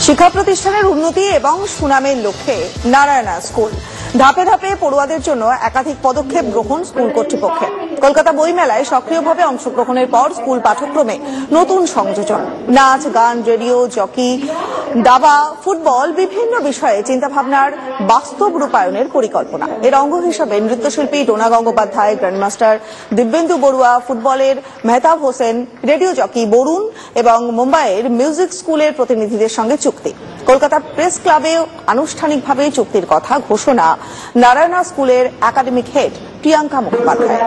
শিক্ষা প্রতিষ্ঠানের উন্নতি এবং সুনামের লক্ষ্যে নারায়ণা স্কুল ধাপে ধাপে পড়ুয়াদের জন্য একাধিক পদক্ষেপ গ্রহণ স্কুল কর্তৃপক্ষের। কলকাতা বইমেলায় সক্রিয়ভাবে অংশগ্রহণের পর স্কুল পাঠ্যক্রমে নতুন সংযোজন, নাচ, গান, রেডিও জকি, দাবা, ফুটবল বিভিন্ন বিষয়ে চিন্তাভাবনার বাস্তব রূপায়ণের পরিকল্পনা। এর অঙ্গ হিসেবে নৃত্যশিল্পী ডোনা গঙ্গোপাধ্যায়, গ্র্যান্ডমাস্টার দিব্যেন্দু বড়ুয়া, ফুটবলের মেহতাব হোসেন, রেডিও জকি বরুণ এবং মুম্বাইয়ের মিউজিক স্কুলের প্রতিনিধিদের সঙ্গে চুক্তি। কলকাতা প্রেস ক্লাবে আনুষ্ঠানিকভাবে চুক্তির কথা ঘোষণা নারায়ণা স্কুলের একাডেমিক হেড প্রিয়াঙ্কা মুখোপাধ্যায়।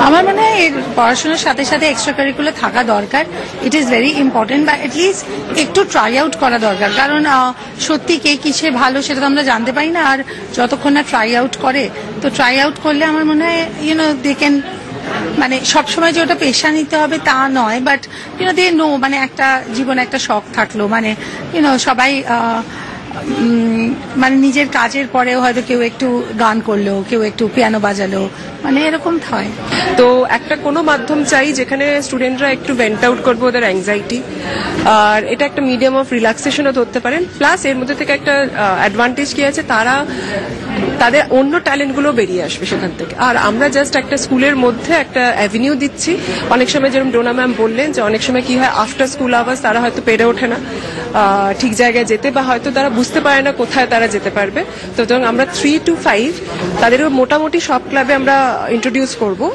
আমার মনে হয় এর পড়াশোনার সাথে সাথে এক্সট্রা কারিকুলার থাকা দরকার। ইট ইজ ভেরি ইম্পর্টেন্ট, বা এটলিস্ট একটু ট্রাই আউট করা দরকার, কারণ সত্যি কে কিসে ভালো সেটা তো আমরা জানতে পারি না। আর যতক্ষণ না ট্রাই আউট করে, তো ট্রাই আউট করলে আমার মনে হয় দে ক্যান, মানে সবসময় যে ওটা পেশা নিতে হবে তা নয়, বাট দে নো, মানে একটা জীবনে একটা শখ থাকলো, মানে সবাই মানে নিজের কাজের পরেও হয়তো কেউ একটু গান করলো, কেউ একটু পিয়ানো বাজালো, মানে এরকম হয়। তো একটা কোনো মাধ্যম চাই যেখানে স্টুডেন্টরা একটু ভেন্ট আউট করবে ওদের অ্যাংজাইটি, আর এটা একটা মিডিয়াম অফ রিল্যাক্সেশনও ধরতে পারেন। প্লাস এর মধ্যে থেকে একটা অ্যাডভান্টেজ কি আছে, তাদের অন্য ট্যালেন্টগুলো বেরিয়ে আসবে সেখান থেকে। আর আমরা জাস্ট একটা স্কুলের মধ্যে একটা অ্যাভিনিউ দিচ্ছি। অনেক সময় যেরকম ডোনা ম্যাম বললেন যে অনেক সময় কি হয়, আফটার স্কুল আওয়ার্স তারা হয়তো পেরে ওঠে না ঠিক জায়গায় যেতে, বা হয়তো তারা বুঝতে পারে না কোথায় তারা যেতে পারবে। তো আমরা 3 to 5 তাদেরও মোটামুটি সব ক্লাবে আমরা ইন্ট্রোডিউস করবো।